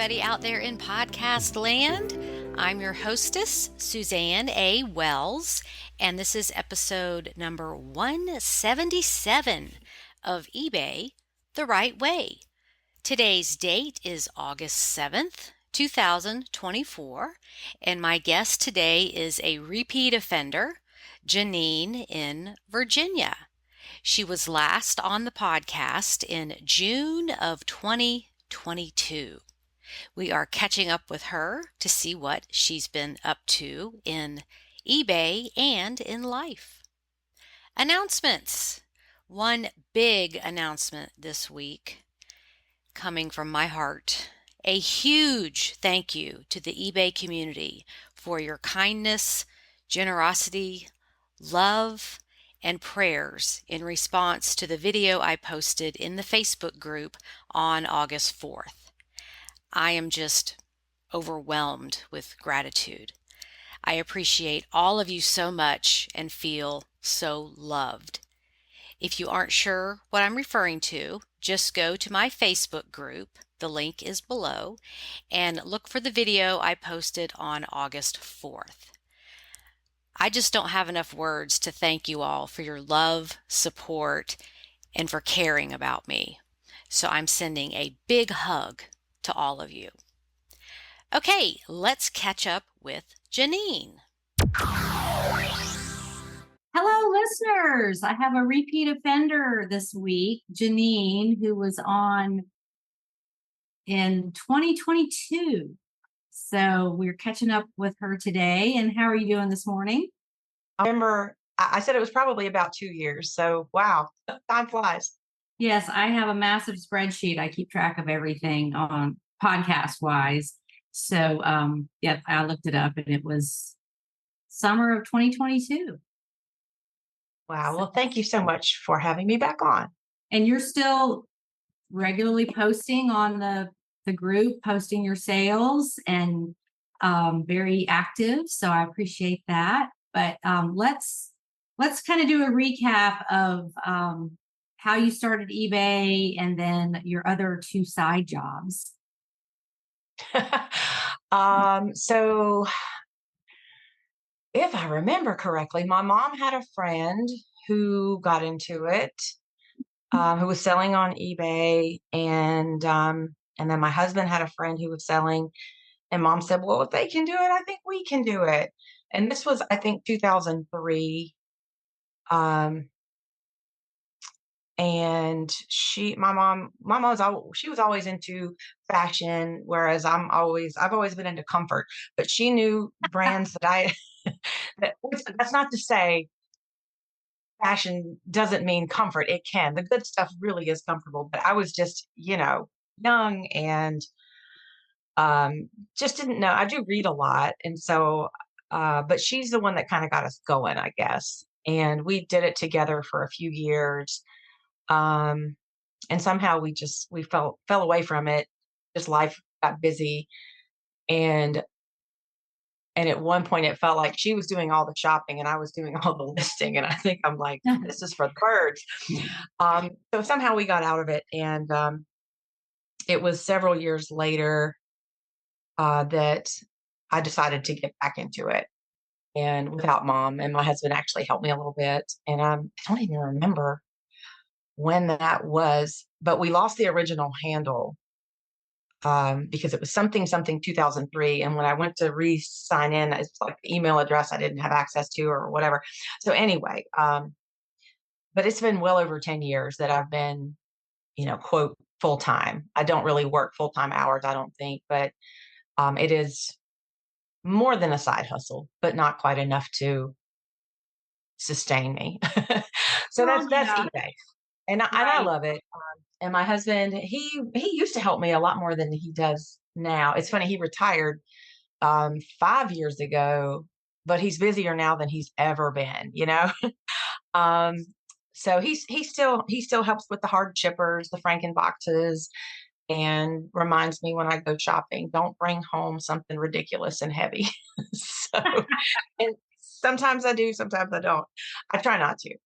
everybody out there in podcast land. I'm your hostess, Suzanne A. Wells, and this is episode number 177 of eBay the Right Way. Today's date is August 7th, 2024, and my guest today is a repeat offender, Janine in Virginia. She was last on the podcast in June of 2022. We are catching up with her to see what she's been up to in eBay and in life. Announcements. One big announcement this week coming from my heart. A huge thank you to the eBay community for your kindness, generosity, love, and prayers in response to the video I posted in the Facebook group on August 4th. I am just overwhelmed with gratitude. I appreciate all of you so much and feel so loved. If you aren't sure what I'm referring to, just go to my Facebook group, the link is below, and look for the video I posted on August 4th. I just don't have enough words to thank you all for your love, support, and for caring about me. So I'm sending a big hug to all of you. Okay, let's catch up with Janine. Hello, listeners. I have a repeat offender this week, Janine, who was on in 2022. So we're catching up with her today. And how are you doing this morning? I remember I said it was probably about 2 years. So, wow, time flies. Yes, I have a massive spreadsheet. I keep track of everything on podcast wise. So, I looked it up and it was summer of 2022. Wow. Well, thank you so much for having me back on. And you're still regularly posting on the group, posting your sales and very active. So I appreciate that. But let's kind of do a recap of how you started eBay and then your other two side jobs. So if I remember correctly, my mom had a friend who got into it, who was selling on eBay, and then my husband had a friend who was selling, and mom said, "Well, if they can do it, I think we can do it." And this was, I think, 2003. And my mom she was always into fashion, whereas I've always been into comfort. But she knew brands that that's not to say fashion doesn't mean comfort. It can. The good stuff really is comfortable. But I was just, young and just didn't know. I do read a lot, and so, but she's the one that kind of got us going, I guess. And we did it together for a few years. And somehow we fell away from it. Just life got busy. And at one point it felt like she was doing all the shopping and I was doing all the listing. And I think I'm like, this is for the birds. So somehow we got out of it. And, it was several years later, that I decided to get back into it, and without mom, and my husband actually helped me a little bit. And, I don't even remember when that was, but we lost the original handle because it was something 2003. And when I went to re-sign in, it's like the email address I didn't have access to or whatever. So anyway, but it's been well over 10 years that I've been, quote, full time. I don't really work full time hours, I don't think, but it is more than a side hustle, but not quite enough to sustain me. So that's eBay. And I love it. And my husband, he used to help me a lot more than he does now. It's funny, he retired 5 years ago, but he's busier now than he's ever been, So he still helps with the hard chippers, the Franken boxes, and reminds me when I go shopping, don't bring home something ridiculous and heavy. So, and sometimes I do, sometimes I don't. I try not to.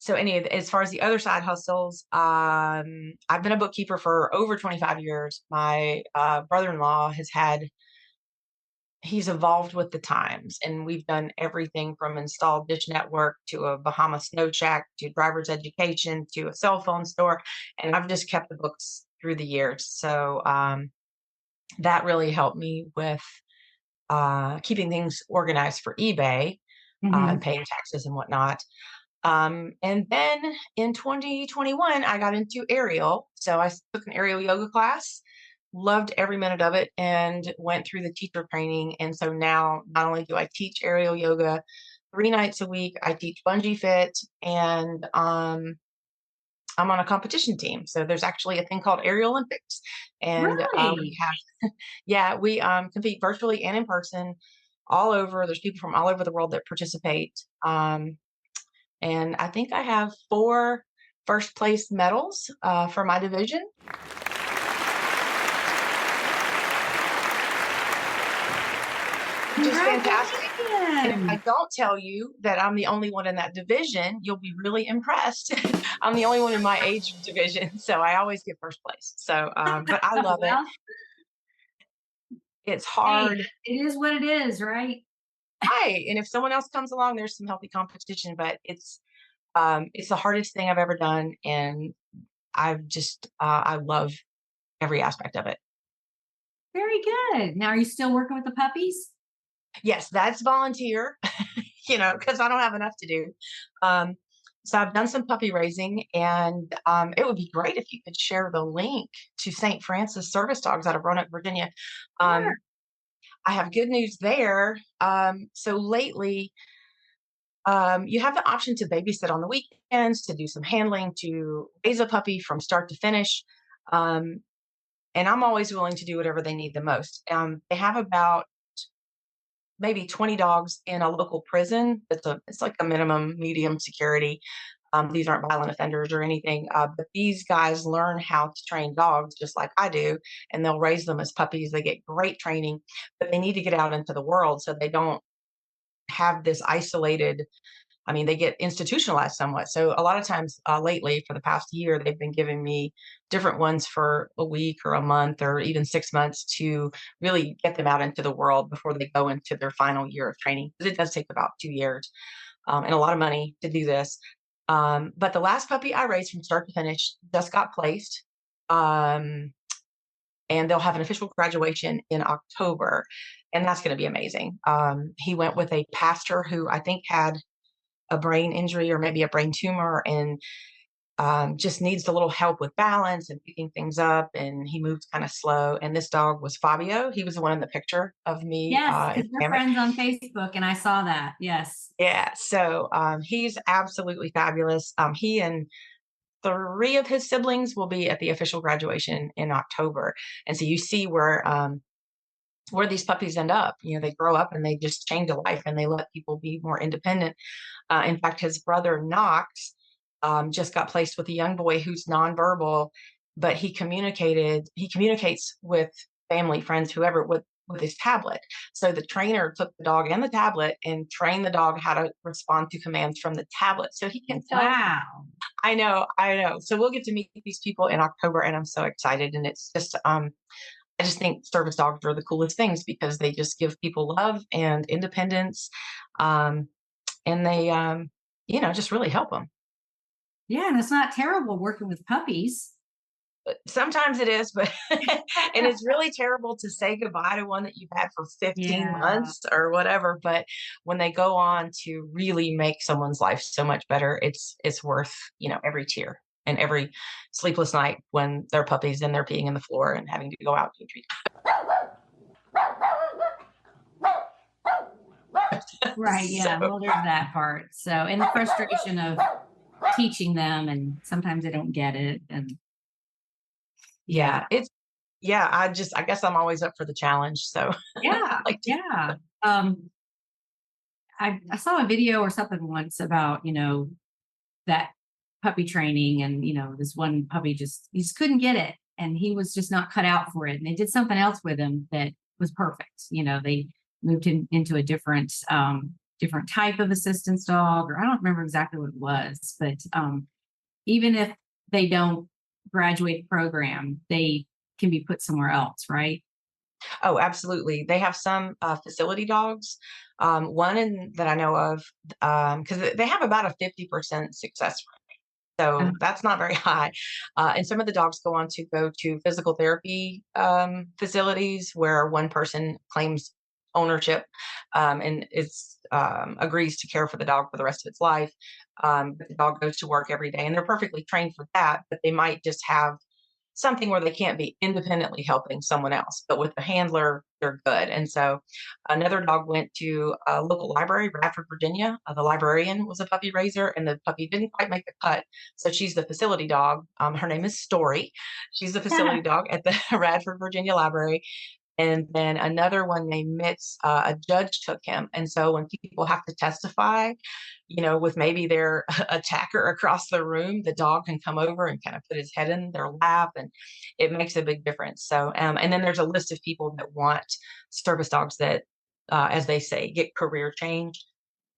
So as far as the other side hustles, I've been a bookkeeper for over 25 years. My brother-in-law he's evolved with the times, and we've done everything from installed dish network to a Bahama snow shack to driver's education to a cell phone store. And I've just kept the books through the years. So that really helped me with keeping things organized for eBay and paying taxes and whatnot. And then in 2021, I got into aerial. So I took an aerial yoga class, loved every minute of it, and went through the teacher training. And so now not only do I teach aerial yoga 3 nights a week, I teach bungee fit, and I'm on a competition team. So there's actually a thing called Aerial Olympics. And we Really? have, yeah, we compete virtually and in person all over. There's people from all over the world that participate. And I think I have 4 first place medals for my division. Which is fantastic. And if I Congratulations. don't tell you that I'm the only one in that division, you'll be really impressed. I'm the only one in my age division, so I always get first place. So, but I love it. Well, It's hey, hard. it is what it is, right? Right. And if someone else comes along, there's some healthy competition, but it's the hardest thing I've ever done. And I love every aspect of it. Very good. Now, are you still working with the puppies? Yes, that's volunteer, because I don't have enough to do. Um, so I've done some puppy raising, and it would be great if you could share the link to St. Francis Service Dogs out of Roanoke, Virginia. Sure. Um, I have good news there. So lately, you have the option to babysit on the weekends, to do some handling, to raise a puppy from start to finish. Um, and I'm always willing to do whatever they need the most. They have about maybe 20 dogs in a local prison. It's like a minimum medium security. These aren't violent offenders or anything, but these guys learn how to train dogs just like I do, and they'll raise them as puppies. They get great training, but they need to get out into the world so they don't have this isolated. I mean, they get institutionalized somewhat. So a lot of times lately, for the past year, they've been giving me different ones for a week or a month or even 6 months to really get them out into the world before they go into their final year of training. Because it does take about 2 years and a lot of money to do this. But the last puppy I raised from start to finish just got placed. And they'll have an official graduation in October. And that's going to be amazing. He went with a pastor who I think had a brain injury or maybe a brain tumor, and just needs a little help with balance and picking things up. And he moves kind of slow. And this dog was Fabio. He was the one in the picture of me Yes, in because the we're hammock. friends on Facebook and I saw that. Yes. Yeah. So he's absolutely fabulous. He and 3 of his siblings will be at the official graduation in October. And so you see where these puppies end up. They grow up and they just change a life and they let people be more independent. In fact, his brother Knox just got placed with a young boy who's nonverbal, but he communicates with family, friends, whoever, with his tablet. So the trainer took the dog and the tablet and trained the dog how to respond to commands from the tablet. So he can tell. Wow. I know. So we'll get to meet these people in October, and I'm so excited. And it's just I just think service dogs are the coolest things because they just give people love and independence. And they, just really help them. Yeah, and it's not terrible working with puppies. Sometimes it is, but and it's really terrible to say goodbye to one that you've had for 15 Yeah. months or whatever. But when they go on to really make someone's life so much better, it's worth, every tear and every sleepless night when they're puppies and they're peeing in the floor and having to go out to treat. Right. So Yeah. Well, there's that part. So, and the frustration of teaching them, and sometimes they don't get it. And yeah. yeah, I guess I'm always up for the challenge. So Yeah. like to, Yeah. I saw a video or something once about, that puppy training, and, this one puppy he just couldn't get it, and he was just not cut out for it. And they did something else with him that was perfect. They moved him into a different different type of assistance dog, or I don't remember exactly what it was, but even if they don't graduate the program, they can be put somewhere else, right? Oh, absolutely. They have some facility dogs. That I know of, because they have about a 50% success rate. Uh, So that's not very high. And some of the dogs go to physical therapy facilities where one person claims ownership, and agrees to care for the dog for the rest of its life. But the dog goes to work every day, and they're perfectly trained for that. But they might just have something where they can't be independently helping someone else. But with a handler, they're good. And so another dog went to a local library, Bradford, Virginia. The librarian was a puppy raiser, and the puppy didn't quite make the cut. So she's the facility dog. Her name is Story. She's the facility dog at the Radford, Virginia library. And then another one named Mitz, a judge took him. And so when people have to testify, with maybe their attacker across the room, the dog can come over and kind of put his head in their lap, and it makes a big difference. So, and then there's a list of people that want service dogs that, as they say, get career change.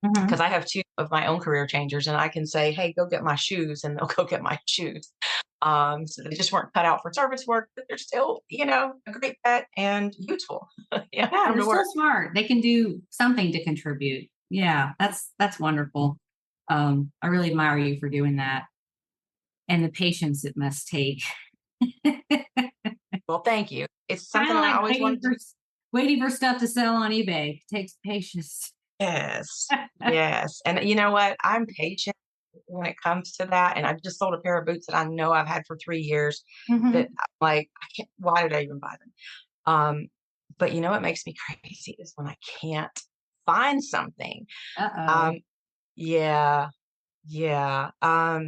mhm. Because I have two of my own career changers, and I can say, "Hey, go get my shoes," and they'll go get my shoes. So they just weren't cut out for service work, but they're still, a great pet and useful. Yeah, Yeah, come they're to still work. smart. They can do something to contribute. Yeah, that's wonderful. I really admire you for doing that and the patience it must take. Well, thank you. It's Kind something of I like always wanted to. waiting for stuff to sell on eBay. It takes patience. Yes, yes, and you know what? I'm patient when it comes to that, and I've just sold a pair of boots that I know I've had for 3 years that Mhm. I'm like, I can't, why did I even buy them? Um, but you know what makes me crazy is when I can't find something. Uh-oh. Um, yeah, yeah. I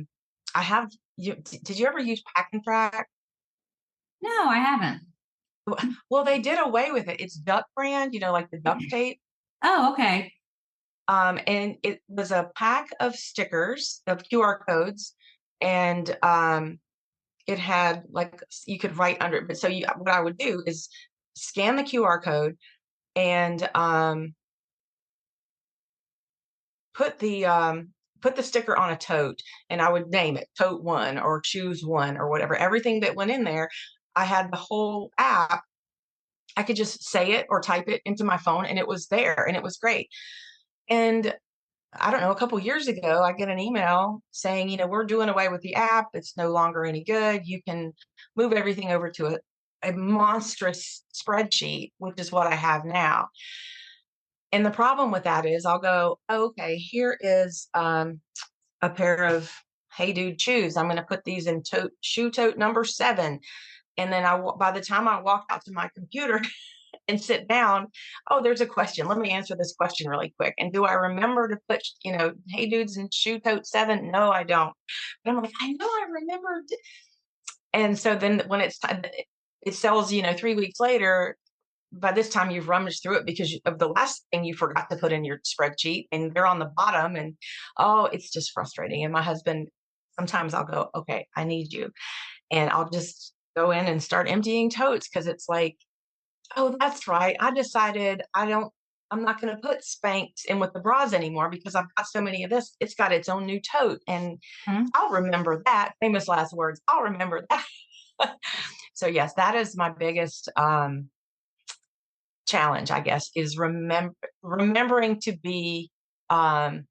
have did you ever use Pack and Track? No, I haven't. Well, they did away with it. It's Duck brand, like the duct tape. Oh, okay. And it was a pack of stickers, of QR codes, and it had you could write under it. But so what I would do is scan the QR code and put the um, put the sticker on a tote, and I would name it Tote One or Choose One or whatever. Everything that went in there, I had the whole app. I could just say it or type it into my phone, and it was there, and it was great. And I don't know, a couple years ago, I get an email saying, we're doing away with the app. It's no longer any good. You can move everything over to a monstrous spreadsheet, which is what I have now. And the problem with that is I'll go, "Oh, okay, here is a pair of Hey Dude shoes. I'm going to put these in shoe tote number 7." And then by the time I walk out to my computer and sit down, oh, there's a question. Let me answer this question really quick. And do I remember to put, Hey Dudes in shoe tote 7? No, I don't. But I'm like, I know I remembered. And so then when it's time, it sells, 3 weeks later. By this time, you've rummaged through it because of the last thing you forgot to put in your spreadsheet, and they're on the bottom. And oh, it's just frustrating. And my husband, sometimes I'll go, okay, I need you. And I'll just go in and start emptying totes because it's like, oh, that's right. I decided I'm not going to put Spanx in with the bras anymore because I've got so many of this. It's got its own new tote. And Mhm. I'll remember that. Famous last words. I'll remember that. So, yes, that is my biggest challenge, I guess, is remembering to be, to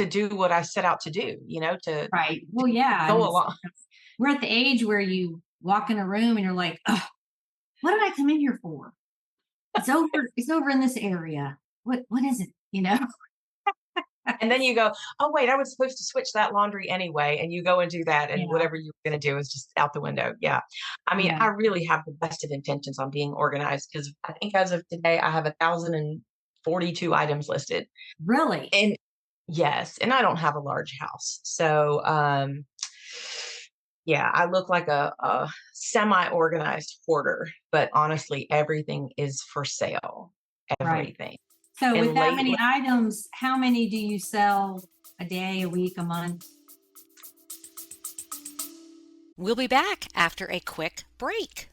do what I set out to do, Right. to Well, yeah. go And along. we're at the age where you walk in a room and you're like, oh, what did I come in here for? It's over in this area. What is it? And then you go, oh, wait, I was supposed to switch that laundry anyway. And you go and do that. And Yeah. whatever you were going to do is just out the window. Yeah. I mean, Yeah. I really have the best of intentions on being organized because I think as of today, I have 1,042 items listed. Really? And yes, and I don't have a large house. So, yeah, I look like a semi-organized hoarder, but honestly, everything is for sale. Right. Everything. So with And that many lately, items, how many do you sell a day, a week, a month? We'll be back after a quick break.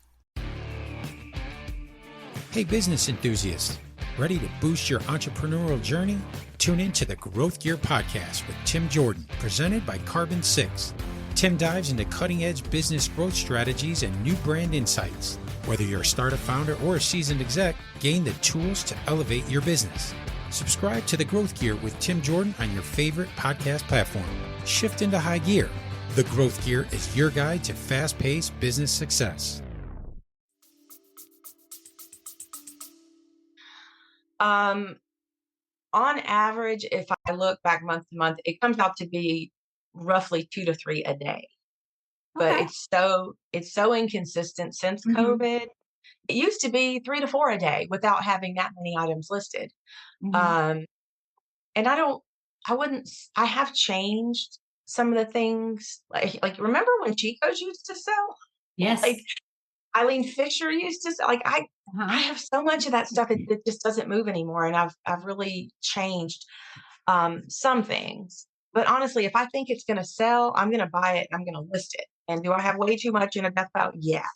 Hey, business enthusiasts. Ready to boost your entrepreneurial journey? Tune in to the Growth Gear Podcast with Tim Jordan, presented by Carbon 6. Tim dives into cutting-edge business growth strategies and new brand insights. Whether you're a startup founder or a seasoned exec, gain the tools to elevate your business. Subscribe to the Growth Gear with Tim Jordan on your favorite podcast platform. Shift into high gear. The Growth Gear is your guide to fast-paced business success. On average, if I look back month to month, it comes out to be roughly 2 to 3 a day. But Okay. it's so inconsistent since Mhm. COVID. It used to be 3 to 4 a day without having that many items listed. Mhm. Um, and I wouldn't I have changed some of the things. Like remember when Chico's used to sell? Like Yes. Eileen Fisher used to sell, I Uh-huh. have so much of that stuff, it just doesn't move anymore, and I've really changed, some things. But honestly, if I think it's gonna sell, I'm gonna buy it, I'm gonna list it. And do I have way too much in a death pile? Yeah.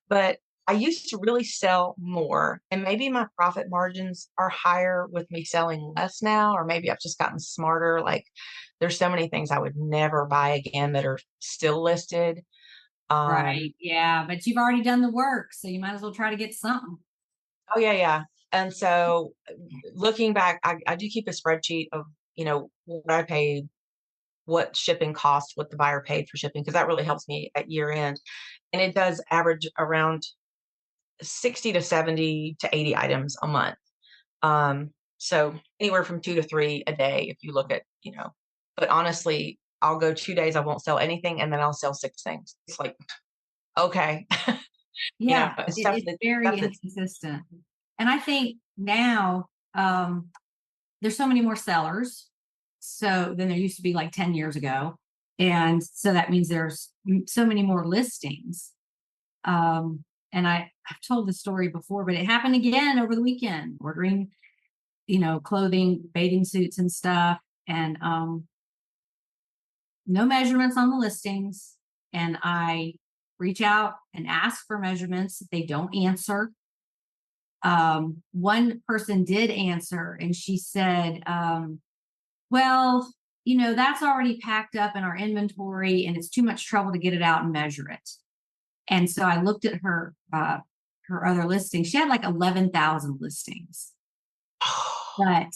But I used to really sell more, and maybe my profit margins are higher with me selling less now, or maybe I've just gotten smarter. Like, there's so many things I would never buy again that are still listed. Right. Yeah. But you've already done the work, so you might as well try to get something. Oh, yeah, yeah. And so, looking back, I do keep a spreadsheet of, what I paid, what shipping cost, what the buyer paid for shipping, because that really helps me at year end. And it does average around 60 to 70 to 80 items a month. So anywhere from 2 to 3 a day if you look at, but honestly, I'll go 2 days, I won't sell anything, and then I'll sell 6 things. It's like, okay, Yeah, stuff it's that very stuff that's inconsistent. And I think now there's so many more sellers so than there used to be like 10 years ago. And so that means there's so many more listings. And I've told the story before, but it happened again over the weekend, ordering, clothing, bathing suits and stuff. And no measurements on the listings. And I reach out and ask for measurements. They don't answer. One person did answer and she said, well, that's already packed up in our inventory and it's too much trouble to get it out and measure it. And so I looked at her other listing. She had like 11,000 listings, but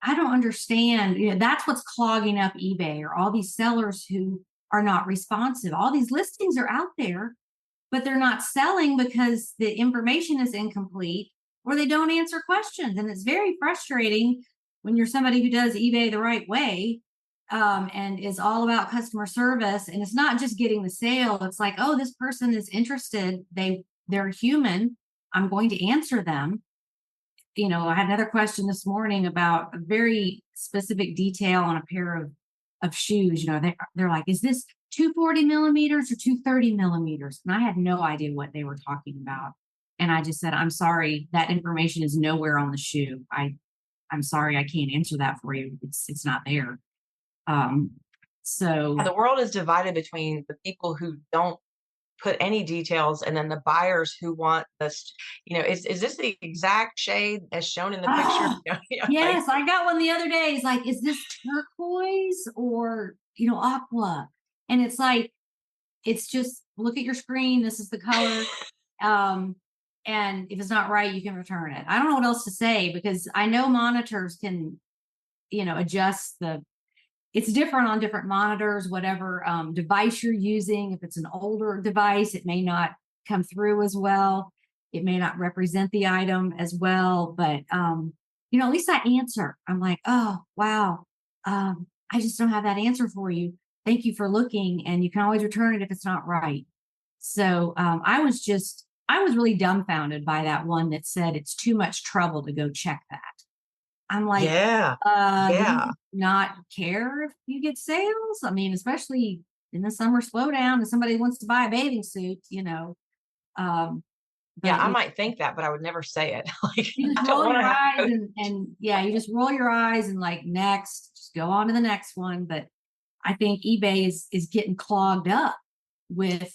I don't understand. That's what's clogging up eBay, or all these sellers who are not responsive. All these listings are out there, but they're not selling because the information is incomplete or they don't answer questions. And it's very frustrating when you're somebody who does eBay the right way, and is all about customer service. And it's not just getting the sale. It's like, oh, this person is interested. They're human. I'm going to answer them. I had another question this morning about a very specific detail on a pair of shoes. They're like, is this 240 millimeters or 230 millimeters? And I had no idea what they were talking about. And I just said, I'm sorry, that information is nowhere on the shoe. I'm sorry, I can't answer that for you. It's not there. Yeah, So the world is divided between the people who don't put any details and then the buyers who want this, is this the exact shade as shown in the picture? ah, yes, I got one the other day. It's like, is this turquoise or aqua? And it's like, it's just look at your screen. This is the color. Um, and if it's not right, you can return it. I don't know what else to say because I know monitors can, adjust it's different on different monitors, whatever device you're using. If it's an older device, it may not come through as well. It may not represent the item as well, but at least I answer. I'm like, oh wow, I just don't have that answer for you. Thank you for looking, and you can always return it if it's not right. So I was really dumbfounded by that one that said it's too much trouble to go check that. I'm like, Yeah, do you yeah. not care if you get sales? I mean, especially in the summer slowdown and somebody wants to buy a bathing suit. Um, Yeah, but I might think that, but I would never say it. Like, you I just don't roll wanna your have to eyes go. and yeah, you just roll your eyes and like next, just go on to the next one. But I think eBay is getting clogged up with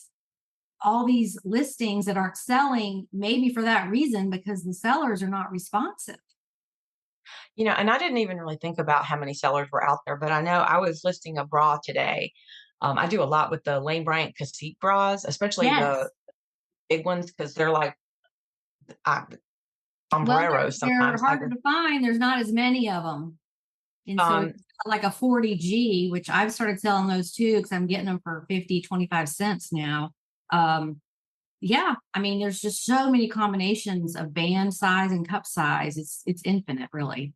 all these listings that aren't selling, maybe for that reason, because the sellers are not responsive. And I didn't even really think about how many sellers were out there, but I know I was listing a bra today. I do a lot with the Lane Bryant Cacique bras, especially the Yes. big ones, because they're like uh, Well, sombreros they're sometimes. harder to find. There's not as many of them. And so Um, it's like a 40G, which I've started selling those too, because I'm getting them for 50, 25 cents now. Yeah, I mean, there's just so many combinations of band size and cup size. It's infinite, really.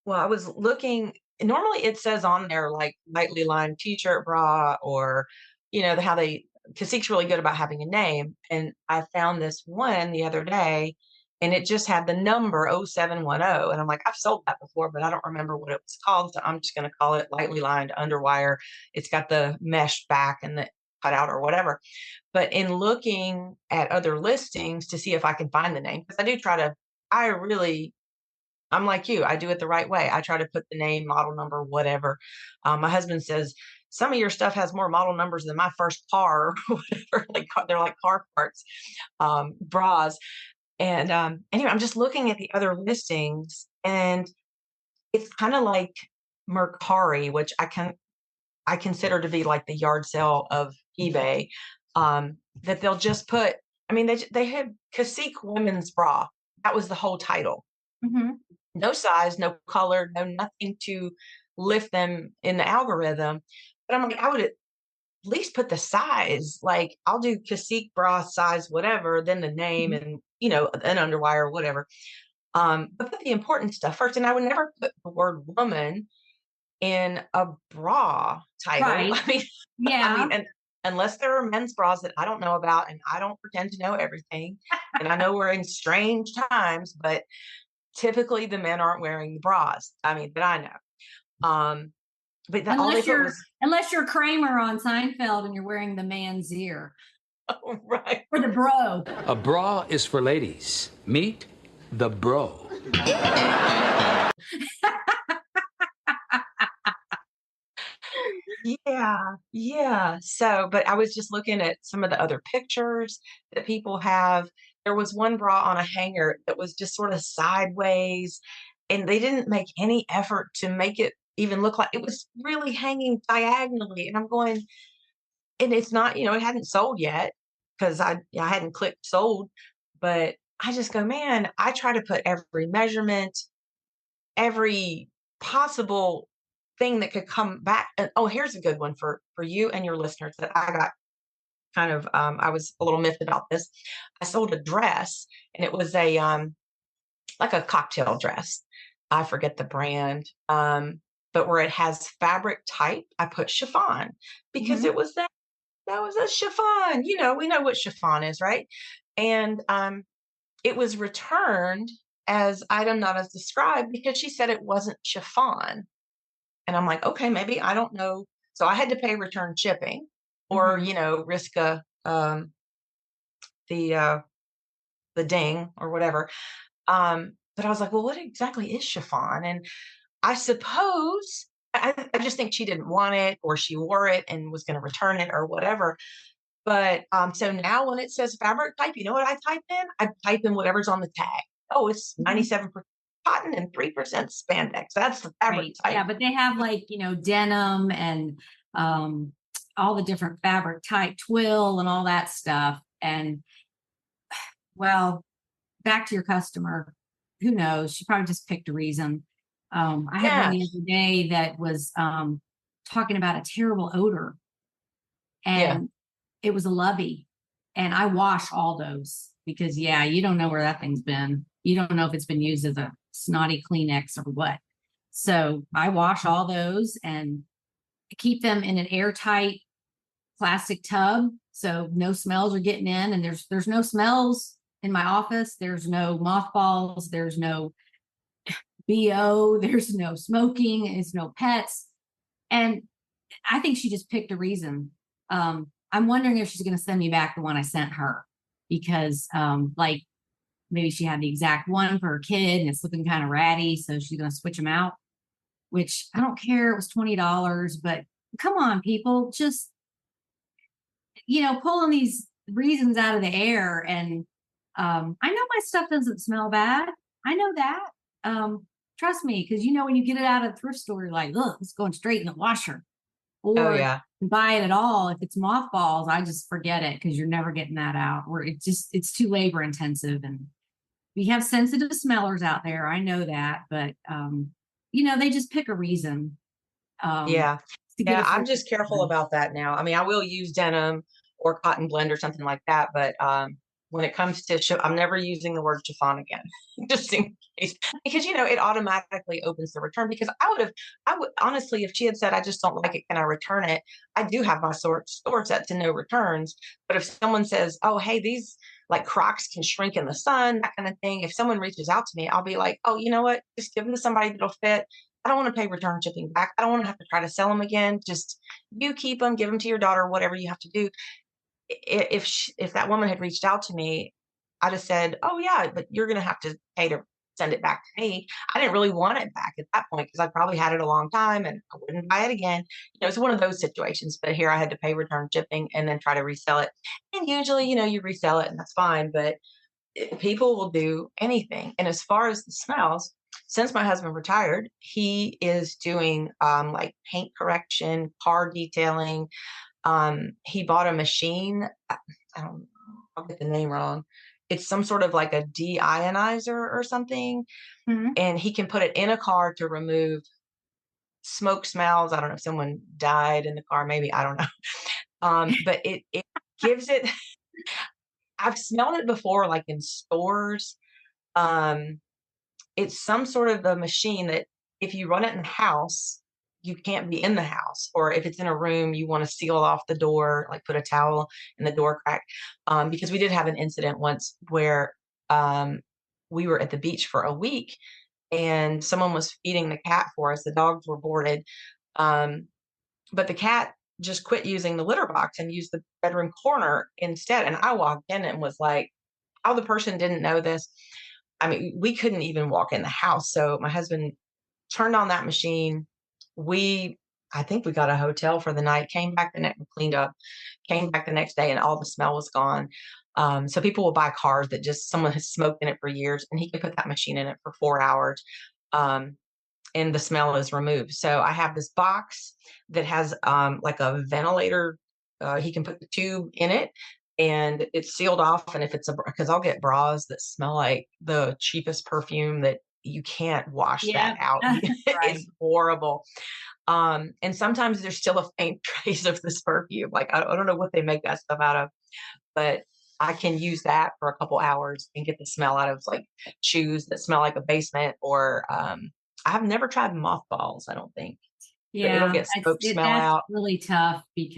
well, I was looking, normally it says on there like lightly lined t-shirt bra, or, how Cacique's really good about having a name. And I found this one the other day, and it just had the number 0710. And I'm like, I've sold that before, but I don't remember what it was called. So I'm just going to call it lightly lined underwire. It's got the mesh back and the cutout or whatever. But in looking at other listings to see if I can find the name, because I'm like you, I do it the right way. I try to put the name, model number, whatever. My husband says, some of your stuff has more model numbers than my first car, or whatever. They're like car parts, bras. And anyway, I'm just looking at the other listings, and it's kind of like Mercari, which I consider to be like the yard sale of eBay. That they'll just put. I mean, they had Cacique women's bra. That was the whole title. Mm-hmm. No size, no color, no nothing to lift them in the algorithm. But I'm like, I would at least put the size. Like, I'll do Cacique bra size, whatever, then the name and, an underwire or whatever. But put the important stuff first. And I would never put the word woman in a bra title. Right. Yeah. And unless there are men's bras that I don't know about, and I don't pretend to know everything. And I know we're in strange times, but typically the men aren't wearing the bras. That I know. But all they put was unless you're Kramer on Seinfeld and you're wearing the man's ear. oh, right. Or the bro. A bra is for ladies. Meet the bro. Yeah. So, but I was just looking at some of the other pictures that people have. There was one bra on a hanger that was just sort of sideways, and they didn't make any effort to make it even look like it was really hanging diagonally. And I'm going, and it's not, it hadn't sold yet because I hadn't clicked sold, but I just go, man, I try to put every measurement, every possible thing that could come back. And oh, here's a good one for you and your listeners that I got kind of I was a little miffed about this. I sold a dress, and it was a like a cocktail dress. I forget the brand. But where it has fabric type, I put chiffon because it was that was a chiffon. We know what chiffon is, right? And it was returned as item not as described because she said it wasn't chiffon. And I'm like, okay, maybe I don't know. So I had to pay return shipping or, risk the ding or whatever. But I was like, well, what exactly is chiffon? And I suppose I just think she didn't want it, or she wore it and was going to return it or whatever. But so now when it says fabric type, you know what I type in? I type in whatever's on the tag. Oh, it's 97% cotton and 3% spandex. That's the fabric type. Yeah, but they have like, denim and all the different fabric type, twill and all that stuff. And well, back to your customer, who knows? She probably just picked a reason. I had one the other day that was talking about a terrible odor, and it was a lovey. And I wash all those because, you don't know where that thing's been. You don't know if it's been used as a snotty Kleenex or what. So I wash all those and keep them in an airtight plastic tub, so no smells are getting in. And there's no smells in my office. There's no mothballs. There's no BO. There's no smoking. There's no pets. And I think she just picked a reason. I'm wondering if she's going to send me back the one I sent her because, like, maybe she had the exact one for her kid and it's looking kind of ratty, so she's going to switch them out. Which I don't care. It was $20, but come on, people, just pulling these reasons out of the air. And I know my stuff doesn't smell bad. I know that. Trust me, because when you get it out of the thrift store, you're like, "Ugh, it's going straight in the washer." Oh Or yeah. buy it at all. If it's mothballs, I just forget it because you're never getting that out. Or it's too labor intensive. And we have sensitive smellers out there. I know that, but they just pick a reason um Yeah. to get Yeah. a I'm certain. just careful about that now. I mean, I will use denim or cotton blend or something like that. But when it comes to, I'm never using the word chiffon again, just in case, because, it automatically opens the return. Because I would honestly, if she had said, I just don't like it, can I return it? I do have my store set to no returns. But if someone says, oh, hey, these like Crocs can shrink in the sun, that kind of thing. If someone reaches out to me, I'll be like, oh, you know what? Just give them to somebody that'll fit. I don't want to pay return shipping back. I don't want to have to try to sell them again. Just you keep them, give them to your daughter, whatever you have to do. If that woman had reached out to me, I'd have said, "Oh yeah, but you're going to have to pay to send it back to me." I didn't really want it back at that point because I probably had it a long time and I wouldn't buy it again. It's one of those situations. But here I had to pay return shipping and then try to resell it. And usually, you resell it and that's fine. But people will do anything. And as far as the smells, since my husband retired, he is doing like paint correction, car detailing. He bought a machine. I don't know, I'll get the name wrong. It's some sort of like a deionizer or something. Mhm. And he can put it in a car to remove smoke smells. I don't know if someone died in the car, maybe, I don't know. But it gives it, I've smelled it before, like in stores. Um, it's some sort of a machine that if you run it in the house, you can't be in the house. Or if it's in a room, you want to seal off the door, like put a towel in the door crack. Because we did have an incident once where um, we were at the beach for a week and someone was feeding the cat for us. The dogs were boarded. Um, but the cat just quit using the litter box and used the bedroom corner instead. And I walked in and was like, how the person didn't know this. I mean, we couldn't even walk in the house. So my husband turned on that machine. I think we got a hotel for the night, came back the next, cleaned up, came back the next day, and all the smell was gone. So people will buy cars that just someone has smoked in it for years, and he can put that machine in it for 4 hours. Um, and the smell is removed. So I have this box that has like a ventilator. He can put the tube in it and it's sealed off. And if it's because I'll get bras that smell like the cheapest perfume that you can't wash that Yeah. out. Right. It's horrible. And sometimes there's still a faint trace of this perfume. Like I don't know what they make that stuff out of, but I can use that for a couple hours and get the smell out of like shoes that smell like a basement or I've never tried mothballs, I don't think. But it'll Yeah, get smoke smell that's out. really tough because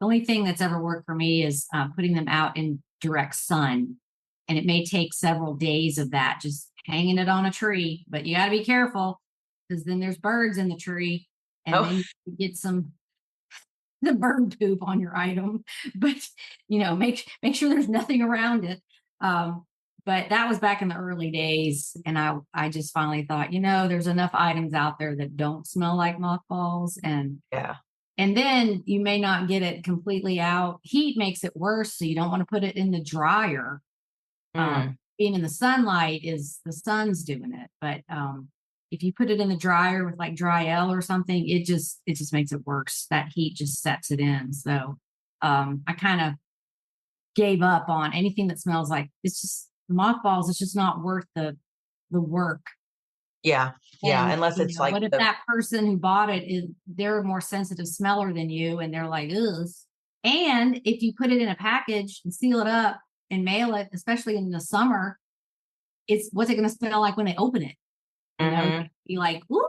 the only thing that's ever worked for me is putting them out in direct sun. And it may take several days of that, just hanging it on a tree. But you got to be careful because then there's birds in the tree and Oh, then you get the bird poop on your item. But make sure there's nothing around it. But that was back in the early days, and I just finally thought, there's enough items out there that don't smell like mothballs, yeah. and then you may not get it completely out. Heat makes it worse, so you don't want to put it in the dryer. Mm, Being in the sunlight is the sun's doing it, but if you put it in the dryer with like dry L or something, it just makes it worse. That heat just sets it in. So I kind of gave up on anything that smells like it's just mothballs. It's just not worth the work. yeah. Yeah. And Unless it's like what if the, that person who bought it they're a more sensitive smeller than you, and they're like, ugh. And if you put it in a package and seal it up and mail it, especially in the summer, what's it going to smell like when they open it? mhm, Be like, ooh,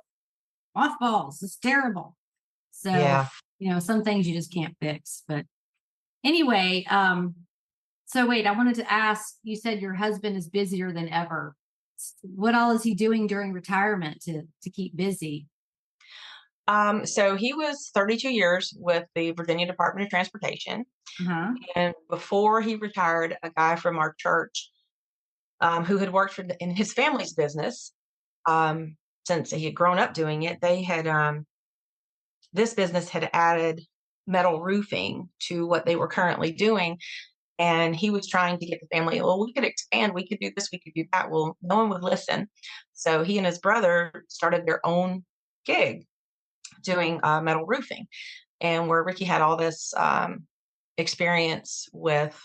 mothballs. It's terrible. So, yeah. some things you just can't fix. But anyway, so wait, I wanted to ask, you said your husband is busier than ever. What all is he doing during retirement to keep busy? So he was 32 years with the Virginia Department of Transportation. Uh-huh. And before he retired, a guy from our church who had worked in his family's business um, since he had grown up doing it, they had this business had added metal roofing to what they were currently doing. And he was trying to get the family, well, we could expand, we could do this, we could do that. Well, no one would listen. So he and his brother started their own gig doing metal roofing, and where Ricky had all this experience with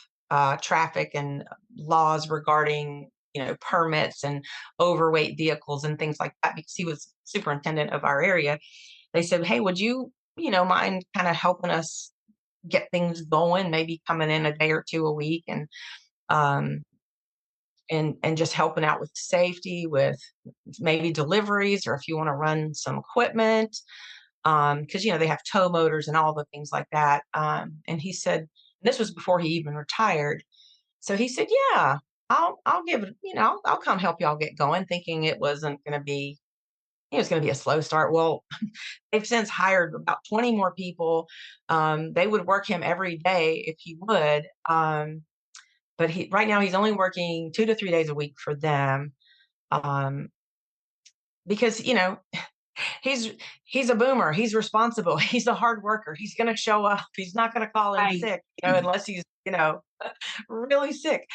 traffic and laws regarding, permits and overweight vehicles and things like that, because he was superintendent of our area. They said, hey, would you, mind kind of helping us get things going, maybe coming in a day or two a week, um, and just helping out with safety, with maybe deliveries, or if you want to run some equipment, because they have tow motors and all the things like that. And he said, this was before he even retired. So he said, yeah, I'll give it, I'll come help y'all get going, thinking it wasn't going to be, it was going to be a slow start. Well, they've since hired about 20 more people. They would work him every day if he would. But right now he's only working 2 to 3 days a week for them. Because, he's a boomer. He's responsible. He's a hard worker. He's going to show up. He's not going to call in Right. sick, unless he's, really sick.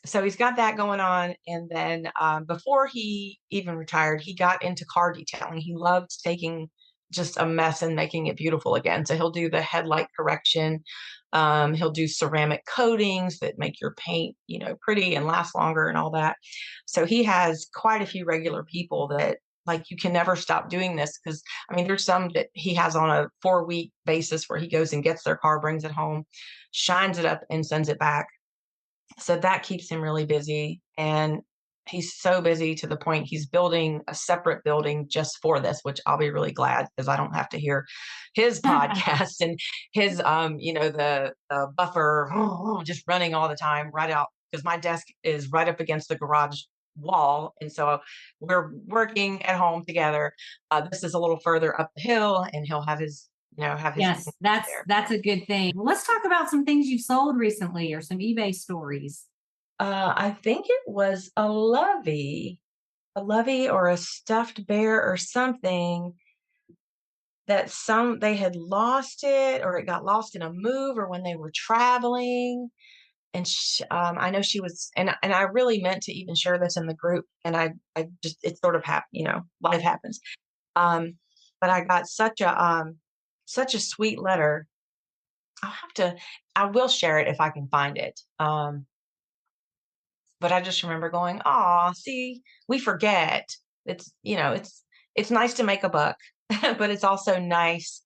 So he's got that going on. And then before he even retired, he got into car detailing. He loves taking just a mess and making it beautiful again. So he'll do the headlight correction. He'll do ceramic coatings that make your paint, pretty and last longer and all that. So he has quite a few regular people that, like, you can never stop doing this, because there's some that he has on a 4-week basis where he goes and gets their car, brings it home, shines it up, and sends it back. So that keeps him really busy. And he's so busy to the point he's building a separate building just for this, which I'll be really glad, because I don't have to hear his podcast and his, the buffer just running all the time right out, because my desk is right up against the garage wall. And so we're working at home together. This is a little further up the hill, and he'll have his, Yes, that's a good thing. Well, let's talk about some things you've sold recently, or some eBay stories. I think it was a lovey or a stuffed bear or something, that they had lost it, or it got lost in a move, or when they were traveling. And I know she was, and I really meant to even share this in the group, and I just, it sort of happened, life happens. But I got such a sweet letter. I will share it if I can find it. But I just remember going, "Aw, see, we forget." It's nice to make a buck, but it's also nice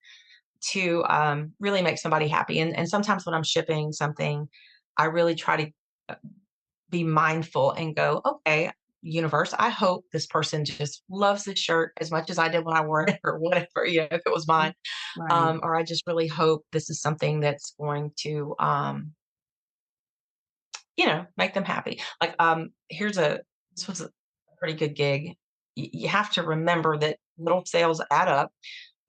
to really make somebody happy. And sometimes when I'm shipping something, I really try to uh, be mindful and go, okay, universe, I hope this person just loves this shirt as much as I did when I wore it, or whatever, if it was mine. Right. Or I just really hope this is something that's going to, make them happy. Like, this was a pretty good gig. You have to remember that little sales add up.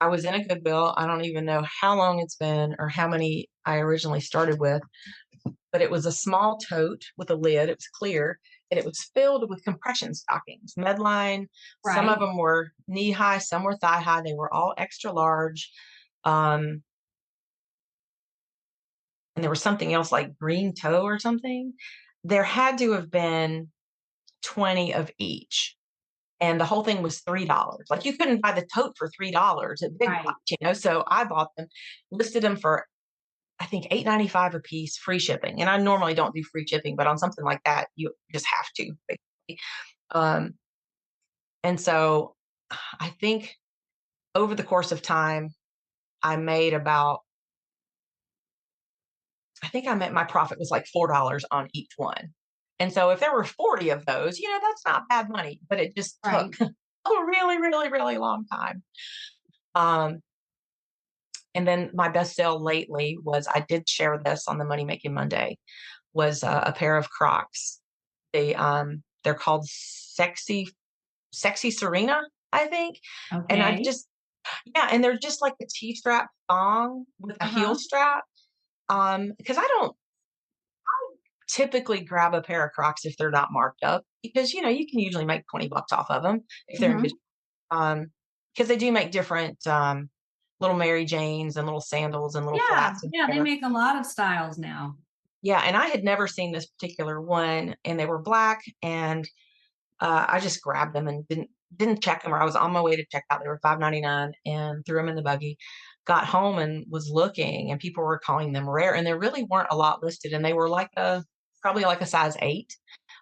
I was in a Goodwill. I don't even know how long it's been or how many I originally started with, but it was a small tote with a lid. It was clear, and it was filled with compression stockings, Medline. Some of Right. them were knee high, some were thigh high. They were all extra large. Um, and there was something else like green toe or something. There had to have been 20 of each. And the whole thing was $3. Like, you couldn't buy the tote for $3 at Big Right. Lots. So I bought them, listed them for, I think, $8.95 a piece, free shipping. And I normally don't do free shipping, but on something like that, you just have to, basically. Um, and so I think over the course of time, I made about, my profit was like $4 on each one. And so if there were 40 of those, that's not bad money, but it just Right. took a really, really, really long time. Um, and then my best sale lately was, I did share this on the Money Making Monday, was a pair of Crocs. They're called Sexy Serena, I think. And I've Okay. just, yeah, and they're just like a T-strap thong with a heel Uh-huh. strap. Because I don't typically grab a pair of Crocs if they're not marked up, because you can usually make 20 bucks off of them if they're in good, Mhm. because they do make different little Mary Janes and little sandals and little Yeah. flats and Yeah. They whatever. make a lot of styles now. Yeah, and I had never seen this particular one, and they were black, and I just grabbed them and didn't check them, or I was on my way to check out. They were $5.99 and threw them in the buggy. Got home and was looking, and people were calling them rare, and there really weren't a lot listed, and they were like probably like a size 8.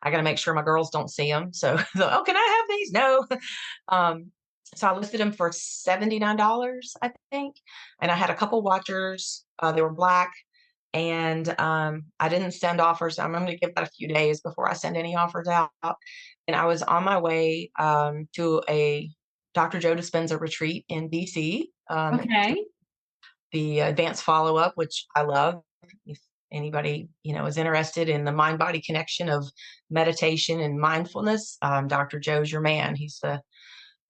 I got to make sure my girls don't see them. So, oh, can I have these? No. Um, so I listed them for $79, I think, and I had a couple watchers. They were black, and I didn't send offers. I'm going to give that a few days before I send any offers out. And I was on my way to a Dr. Joe Dispenza retreat in DC, Okay. the advanced follow up, which I love. If anybody is interested in the mind body connection of meditation and mindfulness, Dr. Joe's your man.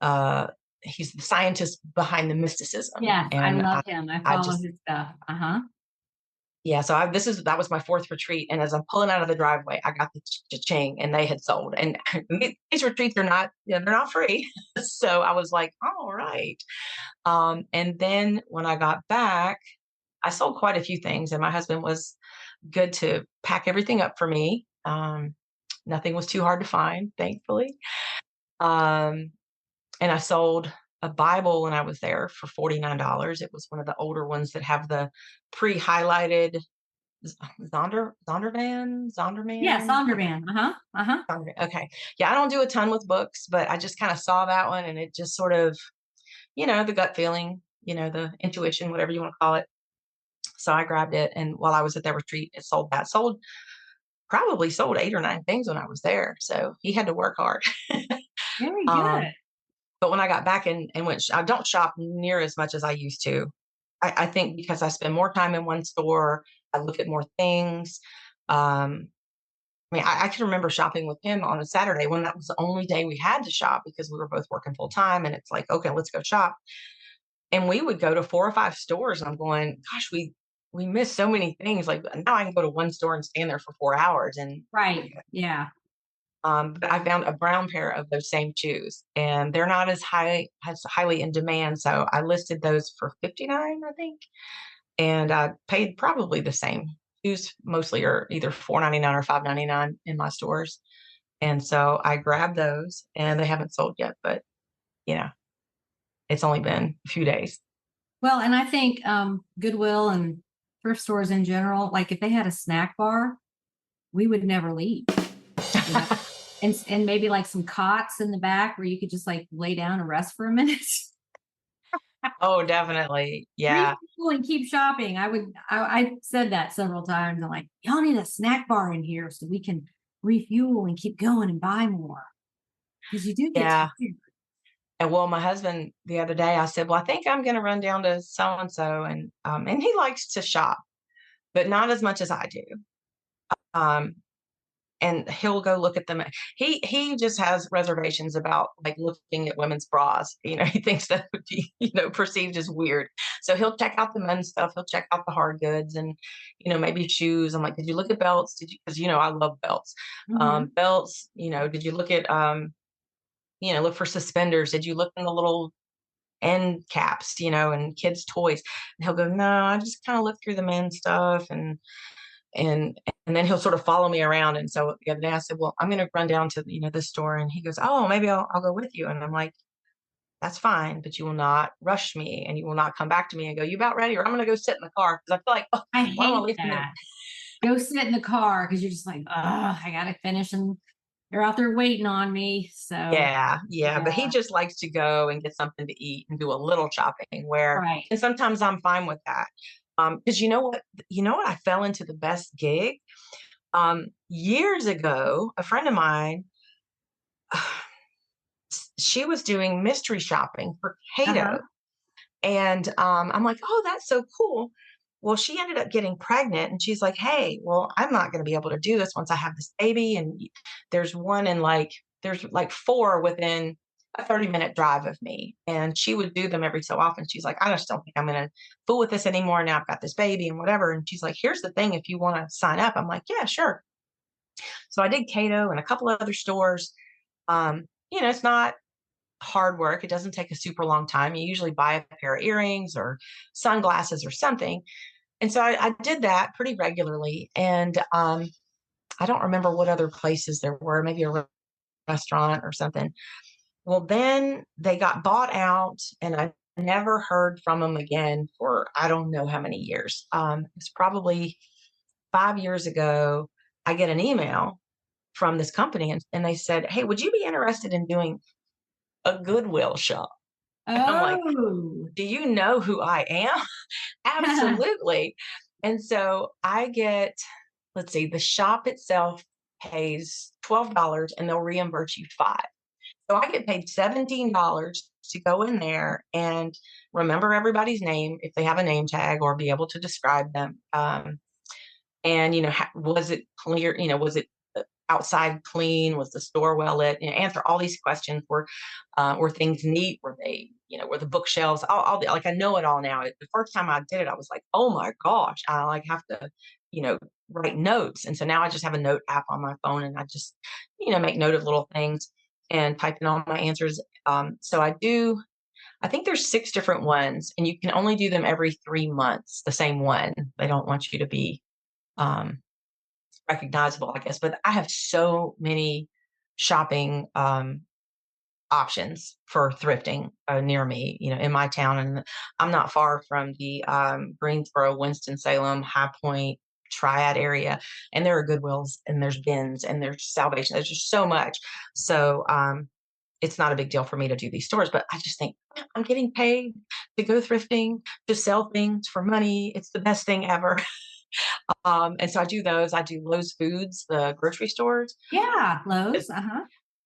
Uh, he's the scientist behind the mysticism. Yes, I And love him. I I follow just his stuff. Uh-huh. Yeah, so that was my 4th retreat, and as I'm pulling out of the driveway, I got the cha-ching, and they had sold, and these retreats are not, they're not free. So I was like, "All right." And then when I got back, I sold quite a few things, and my husband was good to pack everything up for me. Nothing was too hard to find, thankfully. Um, and I sold a Bible when I was there for $49. It was one of the older ones that have the pre-highlighted Yes, Zonderman. Sonderman. Uh-huh. Uh-huh. Okay. Yeah, I don't do a ton with books, but I just kind of saw that one, and it just sort of, the gut feeling, the intuition, whatever you want to call it. So I grabbed it, and while I was at that retreat, it sold that. Probably sold 8 or 9 things when I was there. So he had to work hard. Very um, good. but when I got back and went, I don't shop near as much as I used to. I think because I spend more time in one store, I look at more things. I mean, I can remember shopping with him on a Saturday when that was the only day we had to shop because we were both working full time. And it's like, okay, let's go shop. And we would go to 4 or 5 stores. And I'm going, gosh, we miss so many things. Like now I can go to one store and stand there for 4 hours. And Right. Yeah. but I found a brown pair of those same shoes, and they're not as highly in demand. So I listed those for 59, I think, and I paid probably the same. Shoes mostly are either 4.99 or 5.99 in my stores. And so I grabbed those, and they haven't sold yet, but you know, it's only been a few days. Well, and I think Goodwill and thrift stores in general, like if they had a snack bar, we would never leave. You know? And maybe like some cots in the back where you could just like lay down and rest for a minute. Oh, definitely. Yeah. Refuel and keep shopping. I said that several times. I'm like, y'all need a snack bar in here so we can refuel and keep going and buy more. Because you do get Yeah. tired. And well, my husband the other day, I said, well, I think I'm going to run down to so and so, and he likes to shop, but not as much as I do. Um, and he'll go look at them. He just has reservations about like looking at women's bras. He thinks that would be perceived as weird. So he'll check out the men's stuff. He'll check out the hard goods and maybe shoes. I'm like, did you look at belts? Did you? Because I love belts. Mhm. Belts. Did you look at look for suspenders? Did you look in the little end caps? And kids' toys? And he'll go, no, I just kind of look through the men's stuff and then he'll sort of follow me around. And so the other day I said, well, I'm going to run down to, this store. And he goes, oh, maybe I'll go with you. And I'm like, that's fine, but you will not rush me and you will not come back to me and go, you about ready? Or I'm going to go sit in the car. Cause I feel like, oh, I why don't I hate leave him in? that. Go sit in the car because you're just like, oh, I got to finish and they're out there waiting on me. So Yeah. But he just likes to go and get something to eat and do a little shopping right. and sometimes I'm fine with that. Because you know what? I fell into the best gig. Years ago, a friend of mine, she was doing mystery shopping for Cato. Uh-huh. And I'm like, oh, that's so cool. Well, she ended up getting pregnant and she's like, hey, well, I'm not going to be able to do this once I have this baby. And there's like 4 within a 30-minute drive of me. And she would do them every so often. She's like, I just don't think I'm going to fool with this anymore. Now I've got this baby and whatever. And she's like, here's the thing. If you want to sign up, I'm like, yeah, sure. So I did Cato and a couple of other stores. It's not hard work. It doesn't take a super long time. You usually buy a pair of earrings or sunglasses or something. And so I did that pretty regularly. And I don't remember what other places there were, maybe a restaurant or something. Well, then they got bought out, and I never heard from them again for I don't know how many years. It's probably 5 years ago. I get an email from this company, and they said, "Hey, would you be interested in doing a Goodwill shop?" And I'm like, Oh, "Do you know who I am?" Absolutely. And so I get, let's see, the shop itself pays $12 and they'll reimburse you 5. So I get paid $17 to go in there and remember everybody's name if they have a name tag or be able to describe them. And was it clear? Was it outside clean? Was the store well lit? Answer all these questions. Were things neat? Were they, were the bookshelves? Like I know it all now. The first time I did it, I was like, oh my gosh, I like have to, you know, write notes. And so now I just have a note app on my phone, and I just, make note of little things and type in all my answers. So I do. I think there's 6 different ones, and you can only do them every 3 months. The same one. They don't want you to be um, recognizable, I guess. But I have so many shopping options for thrifting near me, in my town. And I'm not far from the Greensboro, Winston-Salem, High Point, Triad area. And there are Goodwills and there's Bins and there's Salvation. There's just so much. So it's not a big deal for me to do these stores, but I just think I'm getting paid to go thrifting, to sell things for money. It's the best thing ever. And so I do those. I do Lowe's Foods, the grocery stores. yeah, Lowe's.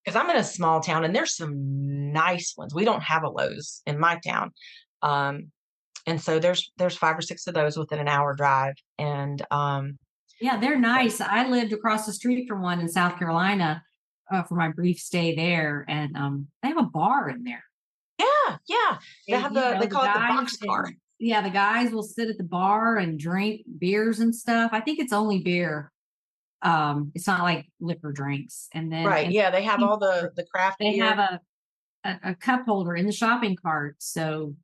Because I'm in a small town and there's some nice ones. We don't have a Lowe's in my town. And so there's 5 or 6 of those within an hour drive. And Yeah, they're nice. I lived across the street from one in South Carolina for my brief stay there, and they have a bar in there. yeah. They have they call it the box car. Yeah, the guys will sit at the bar and drink beers and stuff. I think it's only beer. It's not like liquor drinks. And then Right. Yeah, they have all the craft they beer. have a cup holder in the shopping cart, so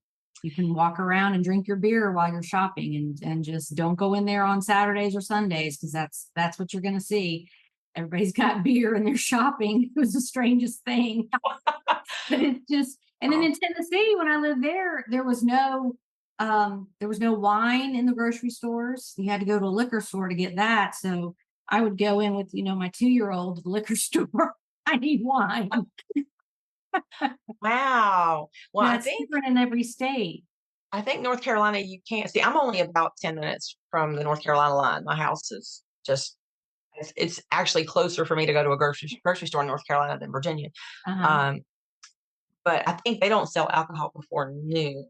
you can walk around and drink your beer while you're shopping, and just don't go in there on Saturdays or Sundays, because that's what you're going to see. Everybody's got beer and they're shopping. It was the strangest thing. But it's just, and then in Tennessee, when I lived there, there was no wine in the grocery stores. You had to go to a liquor store to get that. So I would go in with, my 2-year-old to the liquor store. I need wine. Wow. Well, That's different in every state. I think North Carolina, you can't see. I'm only about 10 minutes from the North Carolina line. My house is just, it's actually closer for me to go to a grocery store in North Carolina than Virginia. But I think they don't sell alcohol before noon.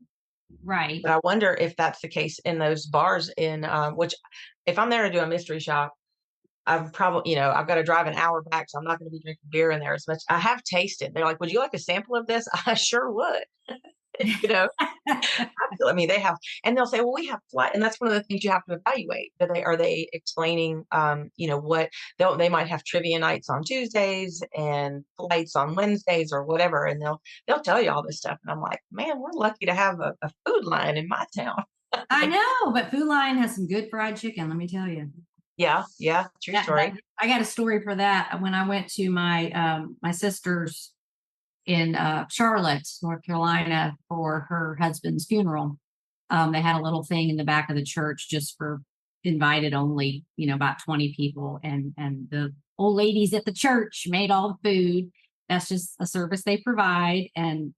Right. But I wonder if that's the case in those bars in which if I'm there to do a mystery shop, I've probably, I've got to drive an hour back, so I'm not going to be drinking beer in there as much. I have tasted. They're like, would you like a sample of this? I sure would. I mean, they have, and they'll say, well, we have flight. And that's one of the things you have to evaluate. Are they explaining, what they might have trivia nights on Tuesdays and flights on Wednesdays or whatever. And they'll tell you all this stuff. And I'm like, man, we're lucky to have a food line in my town. I know, but Food Lion has some good fried chicken, let me tell you. Yeah. True story. I got a story for that. When I went to my my sister's in Charlotte, North Carolina, for her husband's funeral, they had a little thing in the back of the church just for invited only, about 20 people, and the old ladies at the church made all the food. That's just a service they provide. And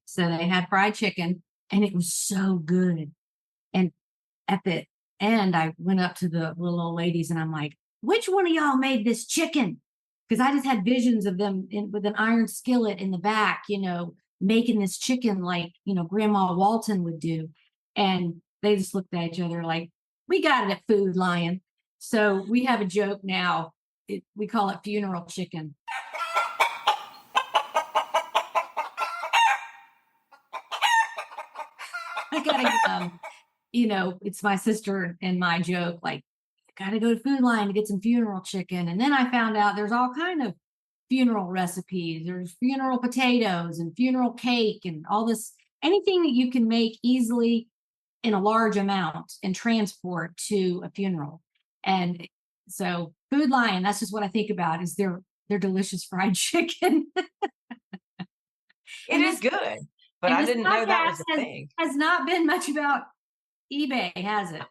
so they had fried chicken, and it was so good. And at the end, I went up to the little old ladies and I'm like, which one of y'all made this chicken? Because I just had visions of them with an iron skillet in the back, making this chicken like, Grandma Walton would do. And they just looked at each other like, we got it at Food Lion. So we have a joke now. We call it funeral chicken. I gotta, it's my sister and my joke, like, got to go to Food Lion to get some funeral chicken. And then I found out there's all kind of funeral recipes. There's funeral potatoes and funeral cake and all this, anything that you can make easily in a large amount and transport to a funeral. And so Food Lion, that's just what I think about, is their delicious fried chicken. It is good, but I this didn't know that was podcast a thing. has not been much about eBay, has it?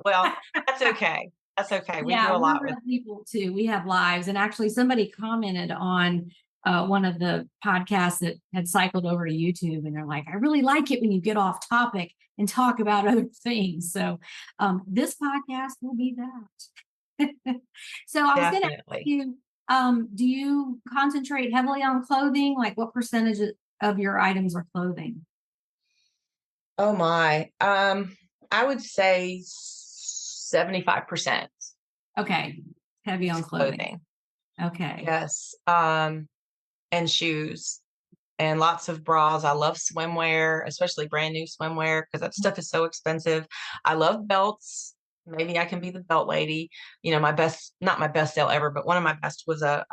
Well, that's okay. That's okay. We do Yeah, a lot we're with. real people too. We have lives. And actually, somebody commented on one of the podcasts that had cycled over to YouTube, and they're like, I really like it when you get off topic and talk about other things. So this podcast will be that. So I was going to ask Definitely. you, do you concentrate heavily on clothing? Like what percentage of your items are clothing? Oh my. I would say 75% Okay. Heavy on is clothing. clothing. Okay. Yes. And shoes and lots of bras. I love swimwear, especially brand new swimwear, because that stuff is so expensive. I love belts. Maybe I can be the belt lady. You know, not my best sale ever, but one of my best was a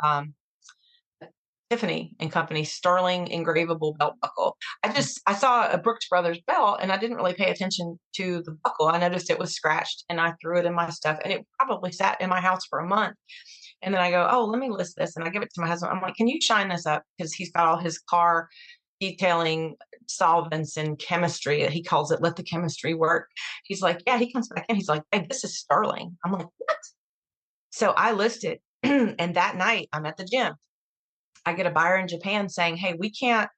Tiffany and Company sterling engravable belt buckle. I saw a Brooks Brothers belt and I didn't really pay attention to the buckle. I noticed it was scratched and I threw it in my stuff, and it probably sat in my house for a month. And then I go, oh, let me list this. And I give it to my husband. I'm like, can you shine this up? Because he's got all his car detailing solvents and chemistry. He calls it, let the chemistry work. He's like, yeah, he comes back in. He's like, hey, this is sterling. I'm like, what? So I list it. And that night I'm at the gym. I get a buyer in Japan saying, hey, we can't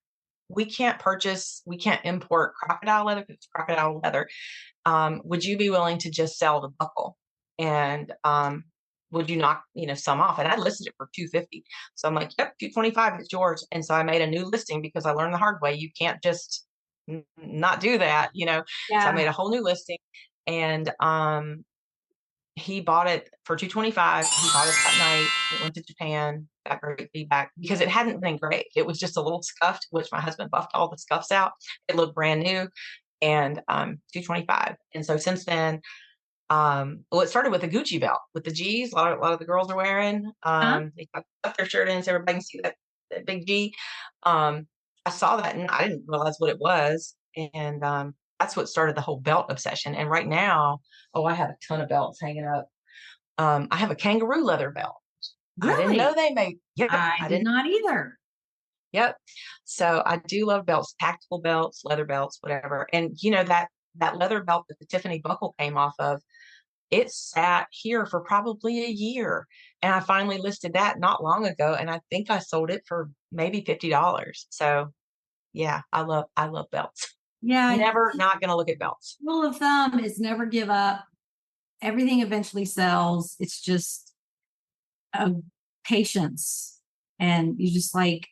import crocodile leather because it's crocodile leather. Would you be willing to just sell the buckle? And would you knock, some off? And I listed it for $250. So I'm like, yep, $225, it's yours. And so I made a new listing because I learned the hard way. You can't just not do that, Yeah. So I made a whole new listing, and he bought it for $225. He bought it that night. It went to Japan, got great feedback because it hadn't been great. It was just a little scuffed, which my husband buffed all the scuffs out. It looked brand new, and $225. And so since then, it started with a Gucci belt with the G's. A lot of the girls are wearing. They tuck their shirt in so everybody can see that big G. I saw that and I didn't realize what it was, and that's what started the whole belt obsession. And right now, I have a ton of belts hanging up. I have a kangaroo leather belt. Really? I didn't know they made. Yep, I did not either. Yep. So I do love belts, tactical belts, leather belts, whatever. And that leather belt that the Tiffany buckle came off of, it sat here for probably a year. And I finally listed that not long ago. And I think I sold it for maybe $50. So yeah, I love belts. Yeah. Never not going to look at belts. Rule of thumb is never give up. Everything eventually sells. It's just patience. And you just like,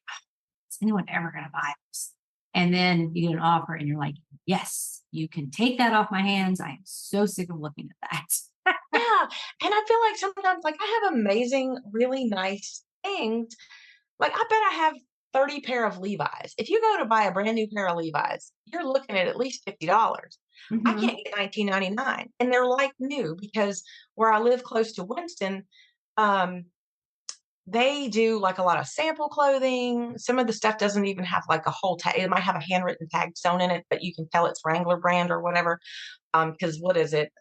is anyone ever going to buy this? And then you get an offer and you're like, yes, you can take that off my hands. I am so sick of looking at that. Yeah. And I feel like sometimes, like, I have amazing, really nice things. Like, I bet I have 30 pair of Levi's. If you go to buy a brand new pair of Levi's, you're looking at least $50. I can't get $19.99, and they're like new, because where I live close to Winston, they do like a lot of sample clothing. Some of the stuff doesn't even have like a whole tag. It might have a handwritten tag sewn in it, but you can tell it's Wrangler brand or whatever. Because what is it?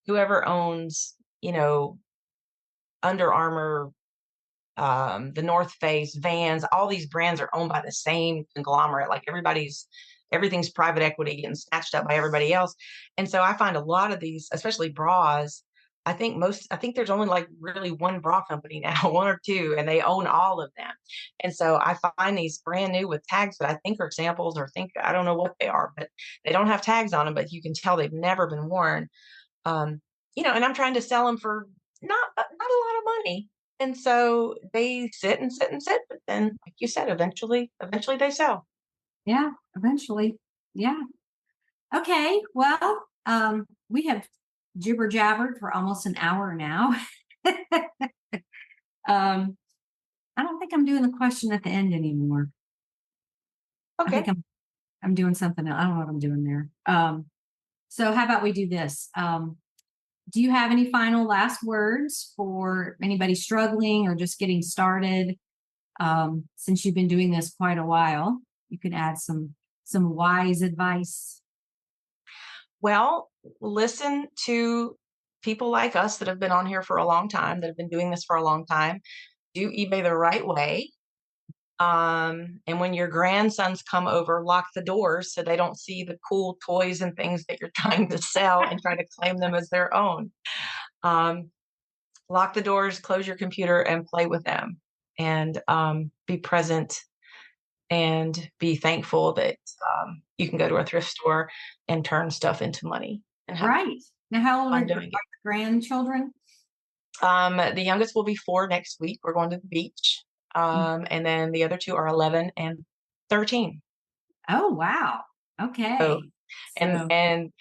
Whoever owns, Under Armour, the North Face, Vans, all these brands are owned by the same conglomerate. Like everything's private equity and snatched up by everybody else. And so I find a lot of these, especially bras, I think there's only like really one bra company now, one or two, and they own all of them. And so I find these brand new with tags that I think are samples, or I don't know what they are, but they don't have tags on them, but you can tell they've never been worn. And I'm trying to sell them for not a lot of money. And so they sit and sit and sit, but then, like you said, eventually they sell. Yeah, eventually. Yeah. Okay. Well, we have jibber jabbered for almost an hour now. I don't think I'm doing the question at the end anymore. Okay. I think I'm doing something else. I don't know what I'm doing there. So how about we do this? Do you have any final last words for anybody struggling or just getting started? Since you've been doing this quite a while, you can add some wise advice. Well, listen to people like us that have been on here for a long time, that have been doing this for a long time. Do eBay the right way. And when your grandsons come over, lock the doors so they don't see the cool toys and things that you're trying to sell and try to claim them as their own. Lock the doors, close your computer, and play with them. And be present and be thankful that you can go to a thrift store and turn stuff into money. And have Right. Now, how old are fun your doing it. grandchildren? The youngest will be 4 next week. We're going to the beach. And then the other 2 are 11 and 13. Oh, wow. Okay. And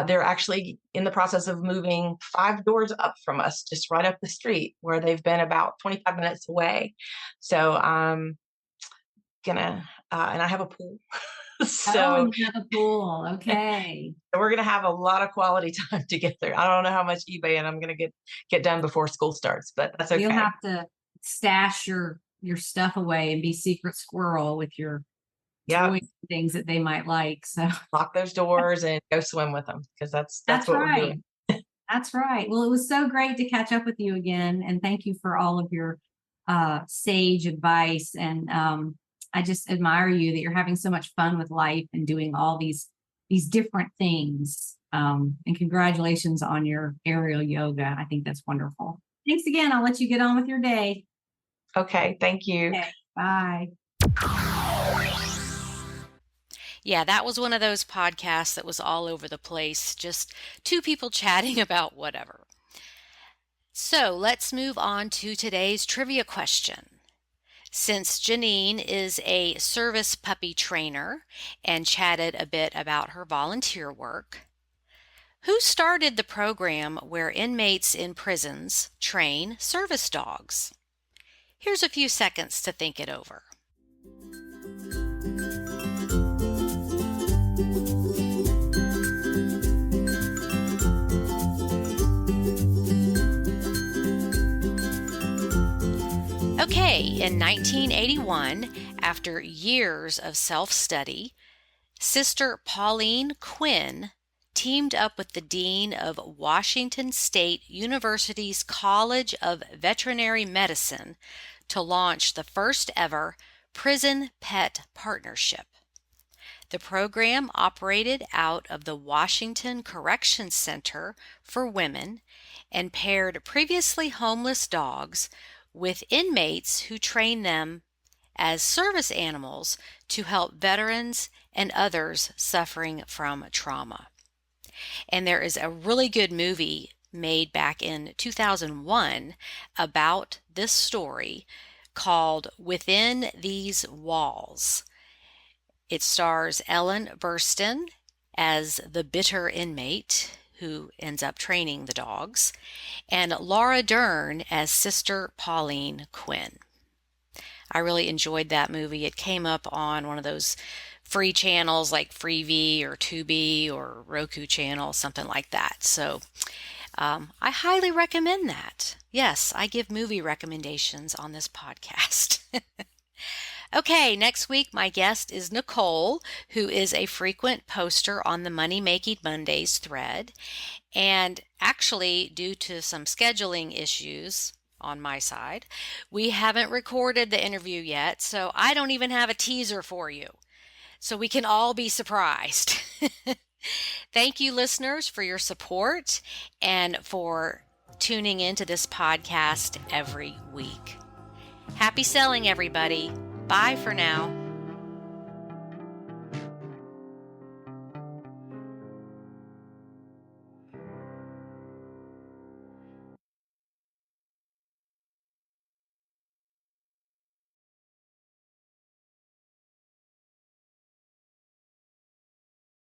they're actually in the process of moving 5 doors up from us, just right up the street, where they've been about 25 minutes away. So I'm gonna, and I have a pool. So and you have a pool. Okay. we're gonna have a lot of quality time together. I don't know how much eBay and I'm gonna get done before school starts, but that's okay. You'll have to stash your stuff away and be secret squirrel with your toys and things that they might like. So lock those doors and go swim with them, because that's what right. we're doing. That's right. Well, it was so great to catch up with you again, and thank you for all of your sage advice. And I just admire you that you're having so much fun with life and doing all these different things. And congratulations on your aerial yoga. I think that's wonderful. Thanks again. I'll let you get on with your day. Okay. Thank you. Okay, bye. Yeah, that was one of those podcasts that was all over the place, just 2 people chatting about whatever. So let's move on to today's trivia question. Since Janine is a service puppy trainer and chatted a bit about her volunteer work, who started the program where inmates in prisons train service dogs? Here's a few seconds to think it over. Okay, in 1981, after years of self-study, Sister Pauline Quinn teamed up with the Dean of Washington State University's College of Veterinary Medicine to launch the first ever prison pet partnership. The program operated out of the Washington Correction Center for Women and paired previously homeless dogs with inmates who train them as service animals to help veterans and others suffering from trauma. And there is a really good movie made back in 2001 about this story called Within These Walls. It stars Ellen Burstyn as the bitter inmate who ends up training the dogs, and Laura Dern as Sister Pauline Quinn. I really enjoyed that movie. It came up on one of those free channels like Freevee or Tubi or Roku channel, something like that. So I highly recommend that. Yes, I give movie recommendations on this podcast. Okay, next week my guest is Nicole, who is a frequent poster on the Money Making Mondays thread. And actually, due to some scheduling issues on my side, we haven't recorded the interview yet, so I don't even have a teaser for you. So we can all be surprised. Thank you, listeners, for your support and for tuning into this podcast every week. Happy selling, everybody. Bye for now.